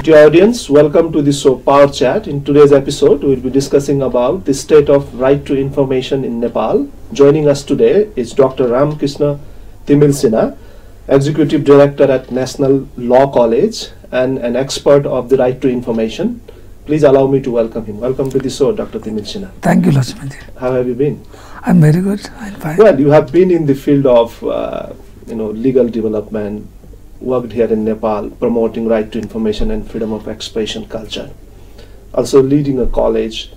Dear audience, welcome to the show POWERchat. In today's episode, we will be discussing about the state of right to information in Nepal. Joining us today is Dr. Krishna Timalsena, Executive Director at National Law College and an expert of the right to information. Please allow me to welcome him. Welcome to the show, Dr. Timalsena. Thank you, Laxman. How have you been? I'm very good. I'm fine. Well, you have been in the field of legal development, worked here in Nepal, promoting right to information and freedom of expression culture. Also leading a college,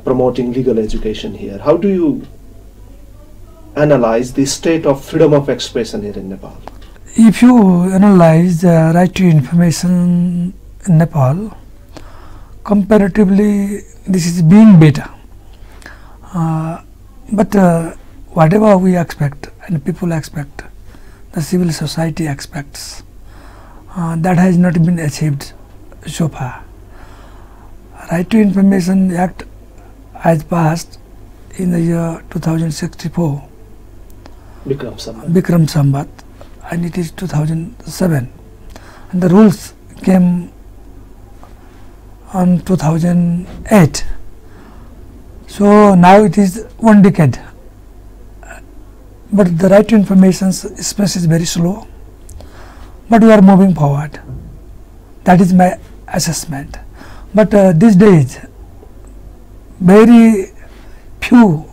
promoting legal education here. How do you analyze the state of freedom of expression here in Nepal? If you analyze the right to information in Nepal, comparatively this is being better. But whatever we expect and people expect, the civil society expects, that has not been achieved so far. Right to Information Act has passed in the year 2064, Bikram Sambat, and it is 2007, and the rules came on 2008. So now it is 1 decade. But the right to information space is very slow, but we are moving forward. That is my assessment. But these days, very few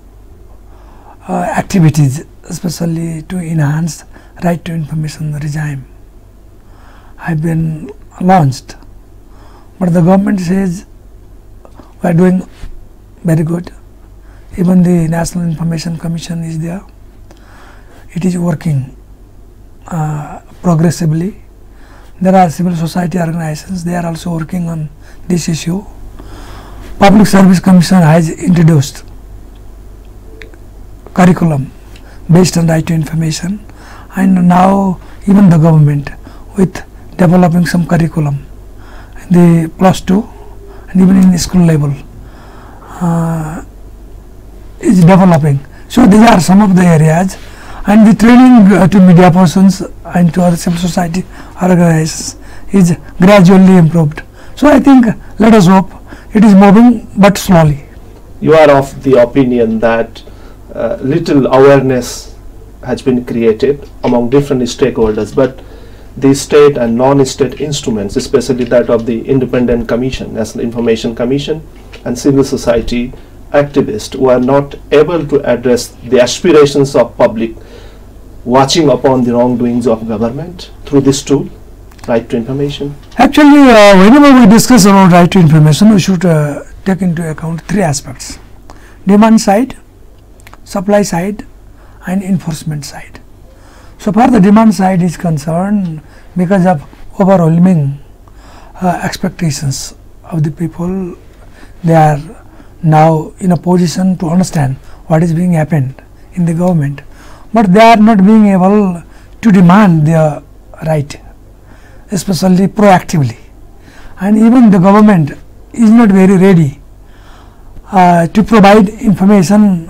activities, especially to enhance right to information regime, have been launched. But the government says we are doing very good. Even the National Information Commission is there. It is working progressively. There are civil society organizations, they are also working on this issue. Public Service Commission has introduced curriculum based on right to information, and now even the government with developing some curriculum in the +2 and even in the school level is developing. So these are some of the areas. And the training to media persons and to other civil society organizations is gradually improved. So I think, let us hope, it is moving but slowly. You are of the opinion that little awareness has been created among different stakeholders, but the state and non-state instruments, especially that of the Independent Commission, National Information Commission, and civil society activists, were not able to address the aspirations of public watching upon the wrongdoings of government through this tool, right to information? Actually, whenever we discuss about right to information, we should take into account 3 aspects: demand side, supply side, and enforcement side. So far the demand side is concerned, because of overwhelming expectations of the people, they are now in a position to understand what is being happened in the government, but they are not being able to demand their right, especially proactively. And even the government is not very ready to provide information,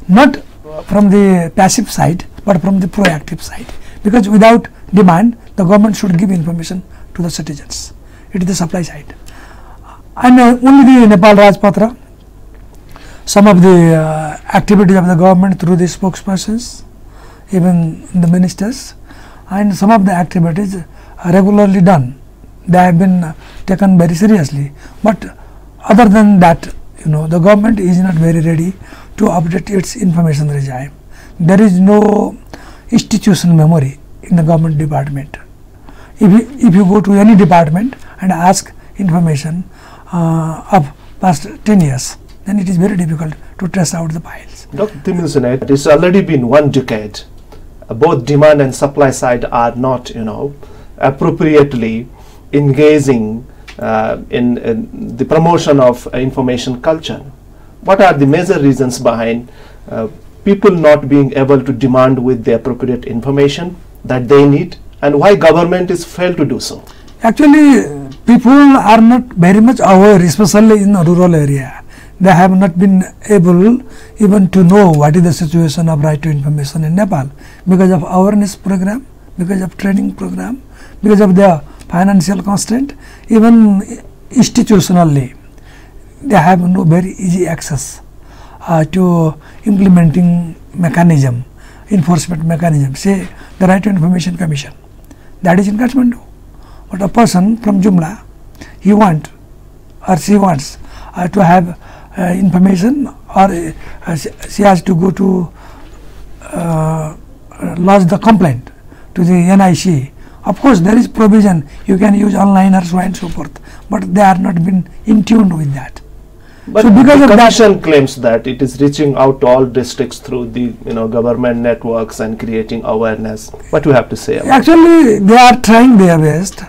not from the passive side but from the proactive side, because without demand the government should give information to the citizens. It is the supply side. And only the Nepal Rajpatra, some of the activities of the government through the spokespersons, even the ministers, and some of the activities are regularly done. They have been taken very seriously. But other than that, the government is not very ready to update its information regime. There is no institutional memory in the government department. If you go to any department and ask information of past 10 years, then it is very difficult to trace out the files. Dr. Timalsena, it has already been 1 decade. Both demand and supply side are not, appropriately engaging in the promotion of information culture. What are the major reasons behind people not being able to demand with the appropriate information that they need, and why government is failed to do so? Actually, people are not very much aware, especially in a rural area. They have not been able even to know what is the situation of right to information in Nepal, because of awareness program, because of training program, because of the financial constraint, even institutionally, they have no very easy access to implementing mechanism, enforcement mechanism, say the Right to Information Commission, that is in Kathmandu. But a person from Jumla, he wants or she wants to have information, or she has to go to lodge the complaint to the NIC. Of course, there is provision, you can use online or so and so forth, but they are not been in tune with that. But so because the of Commission claims that it is reaching out to all districts through the government networks and creating awareness. What do you have to say about actually, they are trying their best.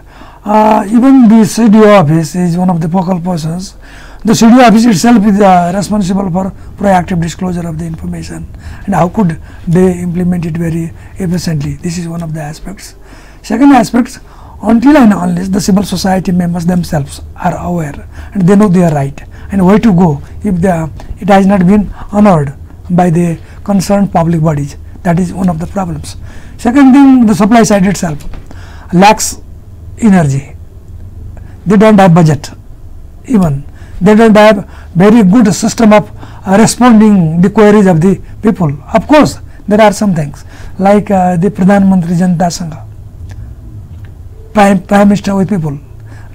Even the CDO office is one of the focal persons. The CDO office itself is responsible for proactive disclosure of the information, and how could they implement it very efficiently? This is one of the aspects. Second aspect, until and unless the civil society members themselves are aware and they know their right and where to go if it has not been honored by the concerned public bodies, that is one of the problems. Second thing, the supply side itself lacks energy. They don't have budget, even they don't have very good system of responding the queries of the people. Of course, there are some things like the Pradhan Mantri Janata Sangha, Prime Minister with people,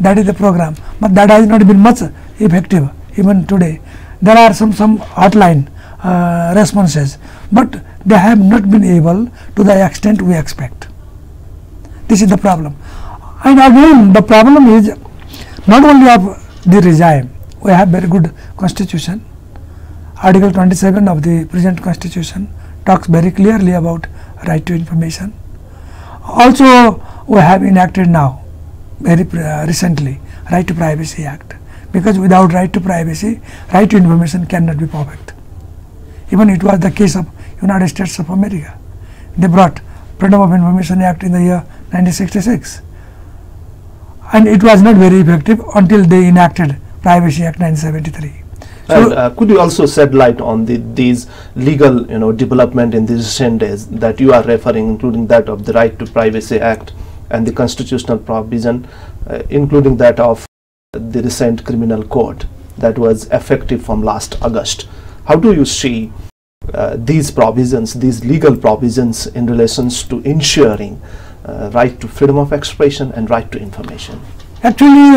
that is the program, but that has not been much effective even today. There are some hotline responses, but they have not been able to the extent we expect. This is the problem. And again, the problem is not only of the regime. We have very good constitution. Article 27 of the present constitution talks very clearly about right to information. Also, we have enacted now very recently Right to Privacy Act, because without right to privacy, right to information cannot be perfect. Even it was the case of United States of America. They brought Freedom of Information Act in the year 1966, and it was not very effective until they enacted Privacy Act 1973. And could you also shed light on these legal development in these recent days that you are referring, including that of the Right to Privacy Act and the constitutional provision, including that of the recent criminal code that was effective from last August? How do you see these provisions, these legal provisions in relations to ensuring right to freedom of expression and right to information? Actually,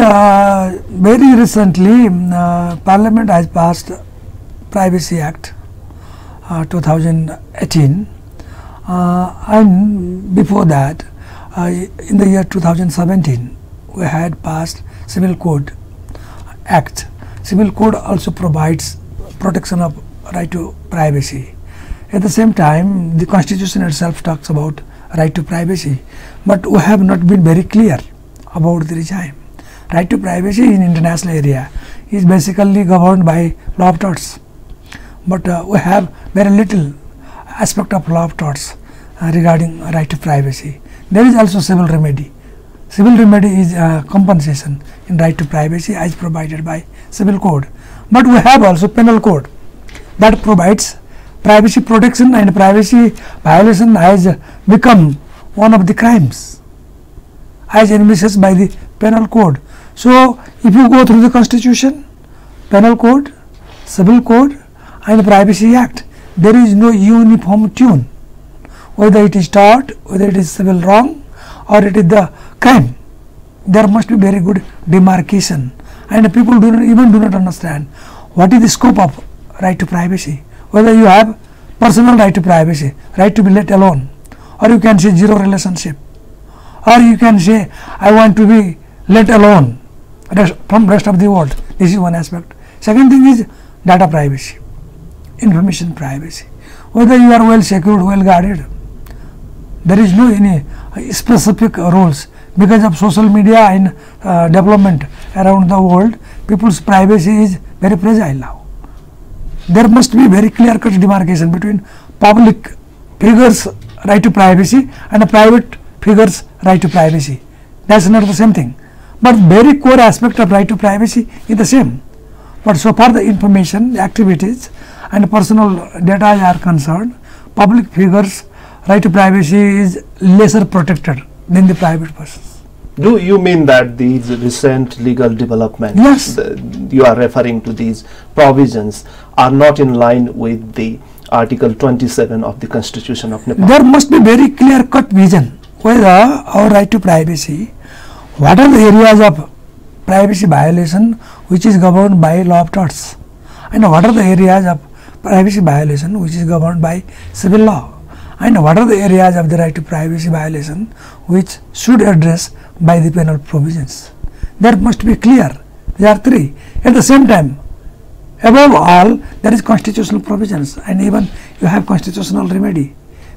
very recently, Parliament has passed Privacy Act 2018, and before that, in the year 2017, we had passed Civil Code Act. Civil Code also provides protection of right to privacy. At the same time, the Constitution itself talks about right to privacy, but we have not been very clear about the regime. Right to privacy in international area is basically governed by law of torts, but we have very little aspect of law of torts regarding right to privacy. There is also civil remedy. Civil remedy is compensation in right to privacy as provided by Civil Code, but we have also penal code that provides privacy protection, and privacy violation has become one of the crimes as envisaged by the penal code. So, if you go through the Constitution, penal code, Civil Code and Privacy Act, there is no uniform tune, whether it is tort, whether it is civil wrong or it is the crime. There must be very good demarcation, and people do not understand what is the scope of right to privacy. Whether you have personal right to privacy, right to be let alone, or you can say zero relationship, or you can say I want to be let alone from rest of the world. This is one aspect. Second thing is data privacy, information privacy. Whether you are well secured, well guarded, there is no any specific rules. Because of social media and development around the world, people's privacy is very fragile now. There must be very clear-cut demarcation between public figures' right to privacy and a private figures' right to privacy. That's not the same thing. But very core aspect of right to privacy is the same. But so far the information, the activities and personal data are concerned, public figures' right to privacy is lesser protected than the private persons. Do you mean that these recent legal developments, Yes. You are referring to these provisions, are not in line with the Article 27 of the Constitution of Nepal? There must be very clear-cut vision whether our right to privacy, what are the areas of privacy violation which is governed by law of torts, and what are the areas of privacy violation which is governed by civil law, and what are the areas of the right to privacy violation which should address by the penal provisions. That must be clear. There are three. At the same time, above all, there is constitutional provisions, and even you have constitutional remedy.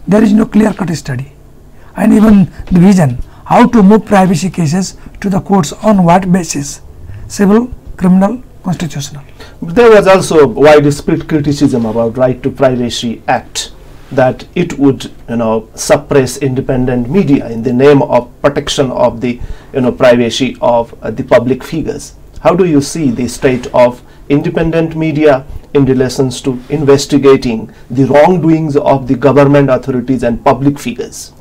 There is no clear-cut study, and even the vision how to move privacy cases to the courts on what basis: civil, criminal, constitutional. There was also widespread criticism about Right to Privacy Act, that it would suppress independent media in the name of protection of the privacy of the public figures. How do you see the state of independent media in relations to investigating the wrongdoings of the government authorities and public figures?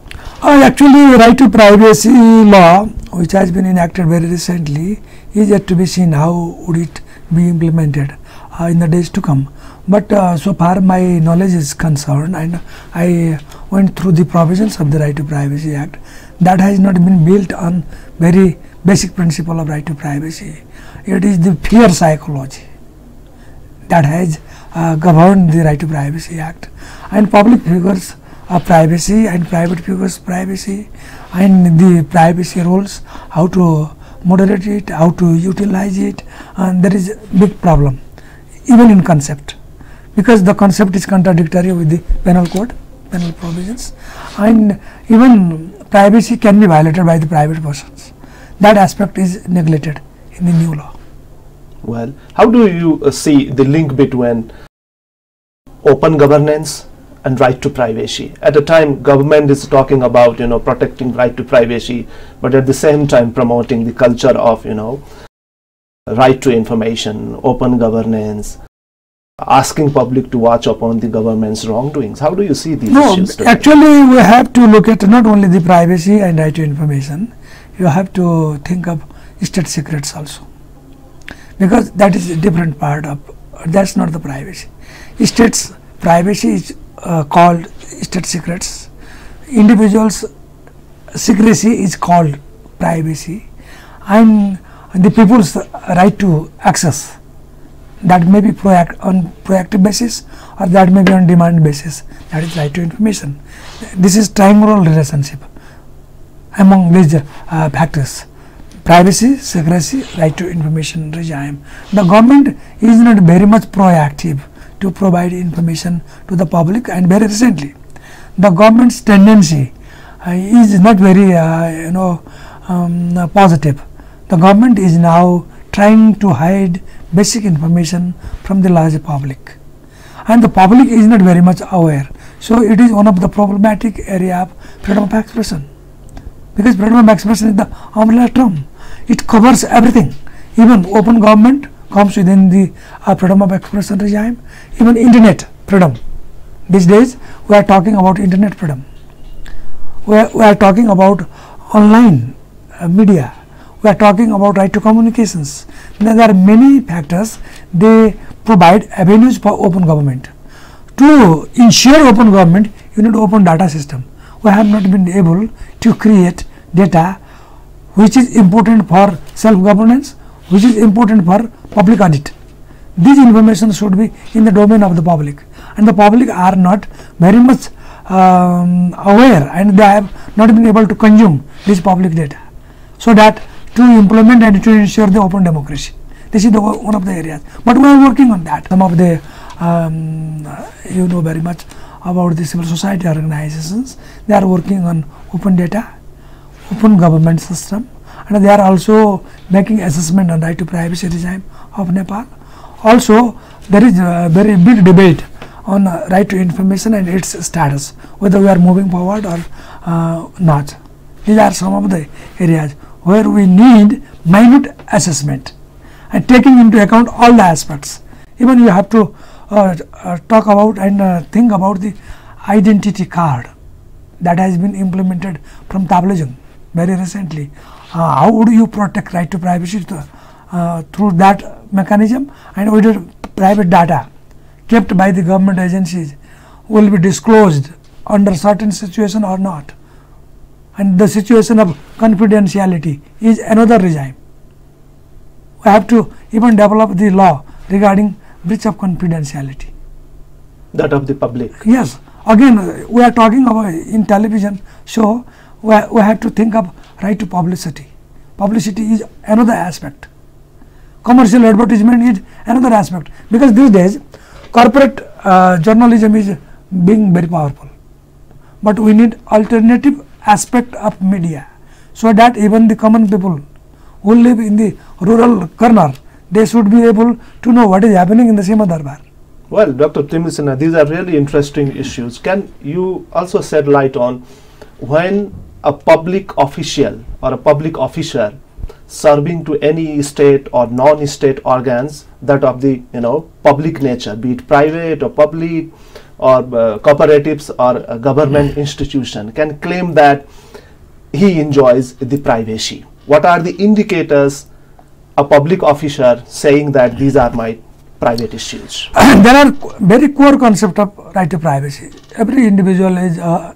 Actually, right to privacy law, which has been enacted very recently, is yet to be seen how would it be implemented in the days to come. But so far my knowledge is concerned, and I went through the provisions of the Right to Privacy Act, that has not been built on very basic principle of right to privacy. It is the fear psychology that has governed the Right to Privacy Act, and public figures privacy and private figures privacy, and the privacy rules, how to moderate it, how to utilize it, and there is a big problem even in concept, because the concept is contradictory with the penal code, penal provisions, and even privacy can be violated by the private persons. That aspect is neglected in the new law. Well, how do you see the link between open governance and right to privacy? At a time, government is talking about protecting right to privacy, but at the same time promoting the culture of right to information, open governance, asking public to watch upon the government's wrongdoings. How do you see these issues today? Actually, we have to look at not only the privacy and right to information, you have to think of state secrets also, because that is a different part of, that's not the privacy. State's privacy is called state secrets, individuals' secrecy is called privacy, and the people's right to access, that may be on proactive basis, or that may be on demand basis, that is right to information. This is triangular relationship among these factors: privacy, secrecy, right to information regime. The government is not very much proactive to provide information to the public, and very recently the government's tendency is not very positive. The government is now trying to hide basic information from the large public, and the public is not very much aware. So it is one of the problematic area of freedom of expression, because freedom of expression is the umbrella term. It covers everything. Even open government comes within the freedom of expression regime. Even internet freedom. These days we are talking about internet freedom. We are talking about online media. We are talking about right to communications. There are many factors. They provide avenues for open government. To ensure open government, you need open data system. We have not been able to create data which is important for self-governance, which is important for public audit. This information should be in the domain of the public, and the public are not very much aware, and they have not been able to consume this public data, so that to implement and to ensure the open democracy. This is one of the areas, but we are working on that. Some of the you know very much about the civil society organizations. They are working on open data, open government system, and they are also making assessment on right to privacy regime of Nepal. Also, there is a very big debate on right to information and its status, whether we are moving forward or not. These are some of the areas where we need minute assessment and taking into account all the aspects. Even you have to talk about and think about the identity card that has been implemented from Tablejung very recently, how would you protect right to privacy through that mechanism, and whether private data kept by the government agencies will be disclosed under certain situation or not. And the situation of confidentiality is another regime. We have to even develop the law regarding breach of confidentiality. That of the public. Yes. Again, we are talking about in television show, we have to think of right to publicity. Publicity is another aspect. Commercial advertisement is another aspect, because these days corporate journalism is being very powerful. But we need alternative aspect of media, so that even the common people who live in the rural corner, they should be able to know what is happening in the Sima Darbar. Well, Dr. Timalsena, these are really interesting issues. Can you also shed light on when a public official or a public officer serving to any state or non-state organs that of the public nature, be it private or public or cooperatives or a government institution, can claim that he enjoys the privacy? What are the indicators a public officer saying that these are my private issues? There are very core concept of right to privacy. Every individual is a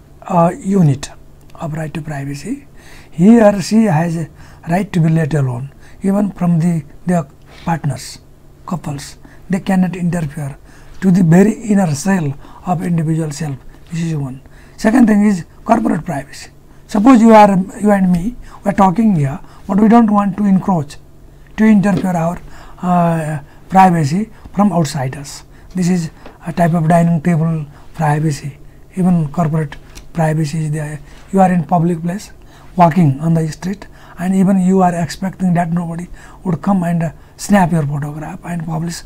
unit of right to privacy. He or she has a right to be let alone, even from their partners, couples. They cannot interfere to the very inner cell of individual self. This is one. Second thing is corporate privacy. Suppose you and me, we are talking here, but we don't want to encroach, to interfere our privacy from outsiders. This is a type of dining table privacy. Even corporate privacy is there. You are in public place, walking on the street, and even you are expecting that nobody would come and snap your photograph and publish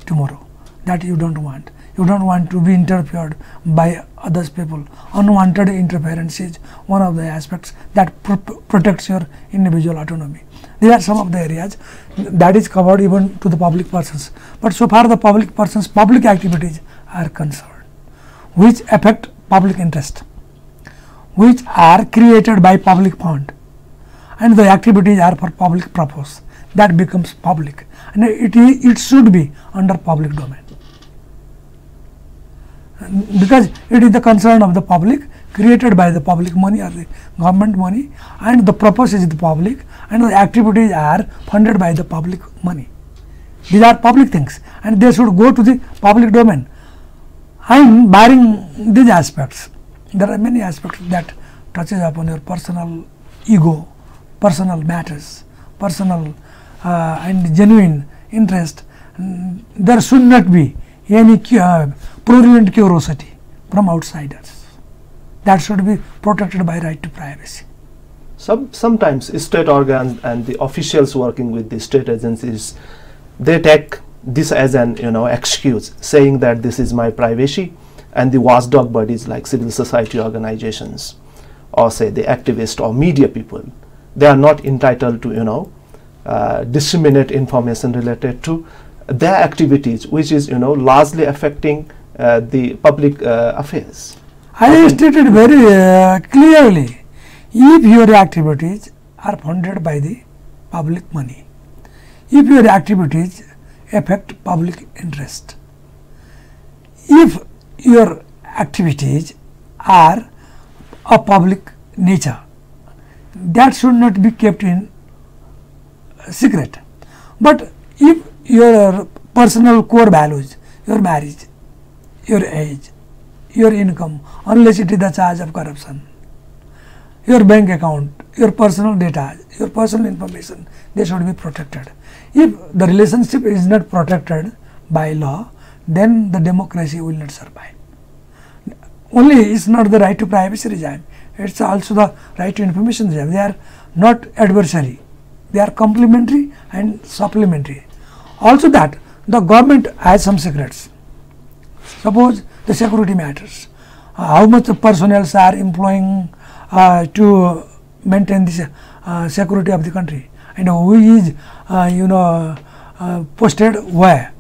tomorrow. That you don't want. You don't want to be interfered by others people. Unwanted interference is one of the aspects that protects your individual autonomy. These are some of the areas that is covered even to the public persons. But so far the public persons, public activities are concerned, which affect public interest, which are created by public fund, and the activities are for public purpose, that becomes public, and it should be under public domain, because it is the concern of the public, created by the public money or the government money, and the purpose is the public, and the activities are funded by the public money. These are public things, and they should go to the public domain. And barring these aspects, there are many aspects that touches upon your personal ego, personal matters, personal and genuine interest. There should not be any prurient curiosity from outsiders. That should be protected by right to privacy. Sometimes state organs and the officials working with the state agencies, they take this as an excuse, saying that this is my privacy, and the watchdog bodies like civil society organizations or say the activists or media people, they are not entitled to disseminate information related to their activities, which is largely affecting the public affairs. I stated very clearly, if your activities are funded by the public money, if your activities affect public interest, if your activities are of public nature, that should not be kept in secret. But if your personal core values, your marriage, your age, your income, unless it is the charge of corruption, your bank account, your personal data, your personal information, they should be protected. If the relationship is not protected by law, then the democracy will not survive. Only it is not the right to privacy regime, it is also the right to information regime. They are not adversary, they are complementary and supplementary. Also that the government has some secrets. Suppose the security matters, how much the personnel are employing to maintain the security of the country, and who is posted where,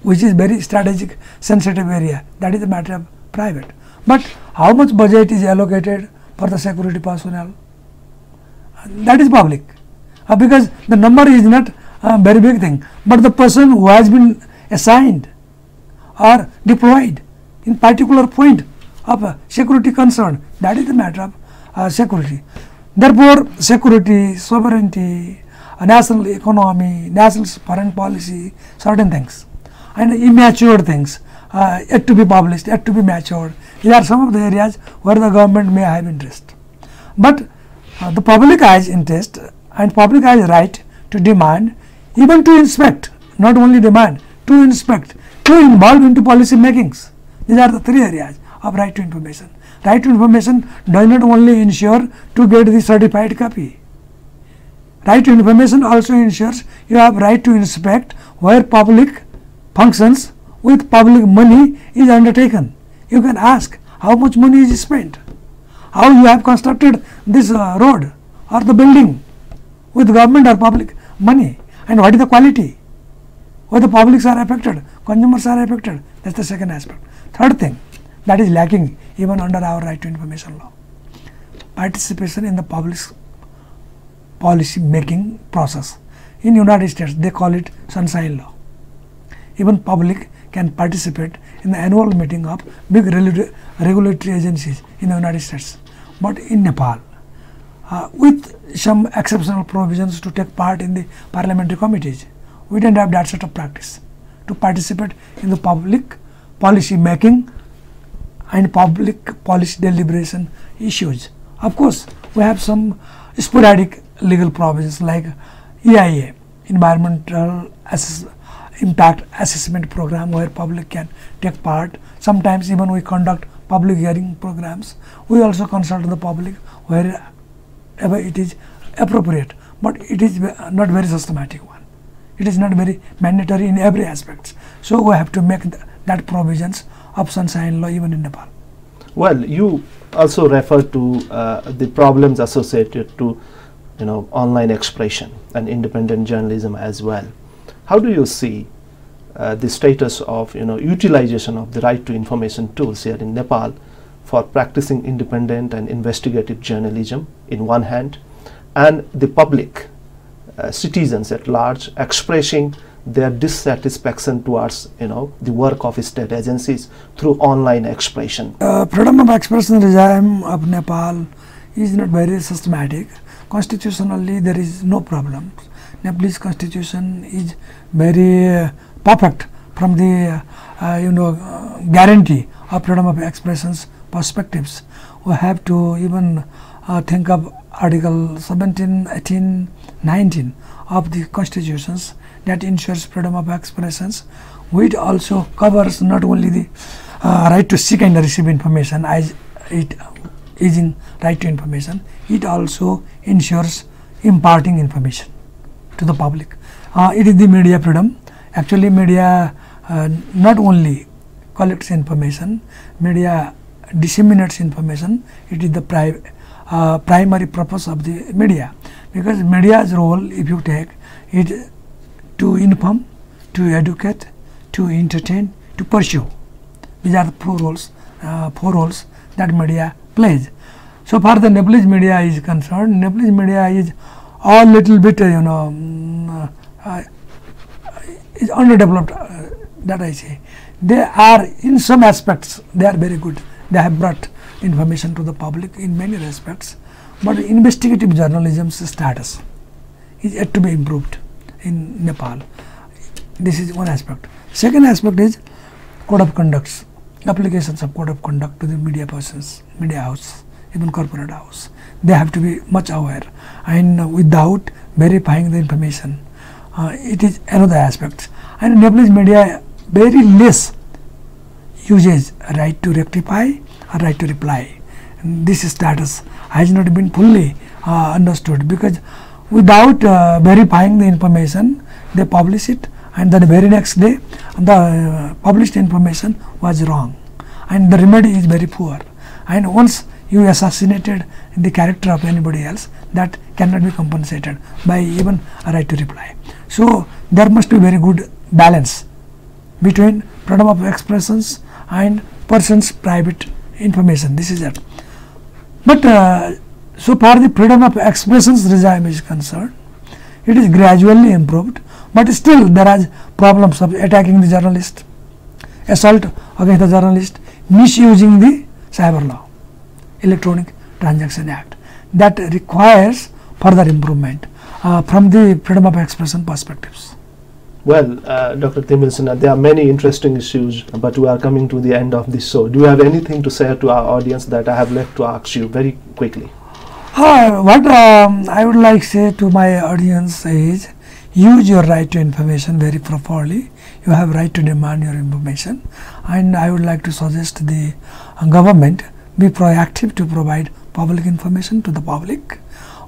which is very strategic sensitive area, that is a matter of private. But how much budget is allocated for the security personnel, that is public, because the number is not a very big thing, but the person who has been assigned or deployed in particular point of security concern, that is the matter of security. Therefore, security, sovereignty, national economy, national foreign policy, certain things, and immature things yet to be published, yet to be matured. These are some of the areas where the government may have interest. But the public has interest, and public has right to demand, even to inspect, not only demand, to inspect, to involve into policy makings. These are the three areas of right to information. Right to information does not only ensure to get the certified copy. Right to information also ensures you have right to inspect where public functions with public money is undertaken. You can ask how much money is spent, how you have constructed this road or the building with government or public money, and what is the quality, whether publics are affected, consumers are affected. That is the second aspect. Third thing that is lacking even under our right to information law: participation in the public policy making process. In United States they call it sunshine law. Even public can participate in the annual meeting of big regulatory agencies in the United States. But in Nepal, with some exceptional provisions to take part in the parliamentary committees, we don't have that sort of practice to participate in the public policy making and public policy deliberation issues. Of course, we have some sporadic legal provisions like EIA, Environmental Impact Assessment Program, where public can take part. Sometimes even we conduct public hearing programs. We also consult the public wherever it is appropriate, but it is not very systematic one. It is not very mandatory in every aspect. So we have to make that provisions of sunshine law even in Nepal. Well, you also refer to the problems associated to online expression and independent journalism as well. How do you see the status of utilization of the right to information tools here in Nepal for practicing independent and investigative journalism in one hand, and the public citizens at large expressing their dissatisfaction towards the work of state agencies through online expression? Freedom of expression regime of Nepal is not very systematic. Constitutionally there is no problem. Nepalese constitution is very perfect from the guarantee of freedom of expressions perspectives. We have to even think of Article 17, 18, 19 of the constitutions that ensures freedom of expressions, which also covers not only the right to seek and receive information as it is in right to information, it also ensures imparting information to the public. It is the media freedom. Actually, media not only collects information, media disseminates information. It is the primary purpose of the media, because media's role, if you take it, to inform, to educate, to entertain, to pursue. These are the four roles that media plays. So far the Nepalese media is concerned, Nepalese media is a little bit is underdeveloped, that I say. They are in some aspects they are very good. They have brought information to the public in many respects, but investigative journalism's status is yet to be improved in Nepal. This is one aspect. Second aspect is code of conducts, applications of code of conduct to the media persons, media house, even corporate house. They have to be much aware, and without verifying the information, it is another aspect. And Nepalese media very less uses right to rectify or right to reply. And this status has not been fully understood, because without verifying the information they publish it, and then the very next day the published information was wrong, and the remedy is very poor. And once you assassinated the character of anybody else, that cannot be compensated by even a right to reply. So there must be very good balance between freedom of expressions and person's private information. This is it. But so far the freedom of expressions regime is concerned, it is gradually improved, but still there are problems of attacking the journalist, assault against the journalist, misusing the cyber law, Electronic Transaction Act. That requires further improvement from the freedom of expression perspectives. Well, Dr. Timalsena, there are many interesting issues, but we are coming to the end of this show. Do you have anything to say to our audience that I have left to ask you very quickly? What I would like to say to my audience is, use your right to information very properly. You have right to demand your information, and I would like to suggest the government be proactive to provide public information to the public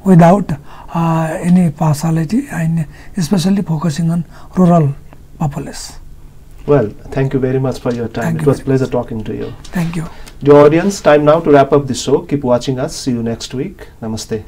without any partiality, and especially focusing on rural populace. Well, thank you very much for your time. Thank it you was a pleasure talking to you. Thank you. Dear audience, time now to wrap up the show. Keep watching us. See you next week. Namaste.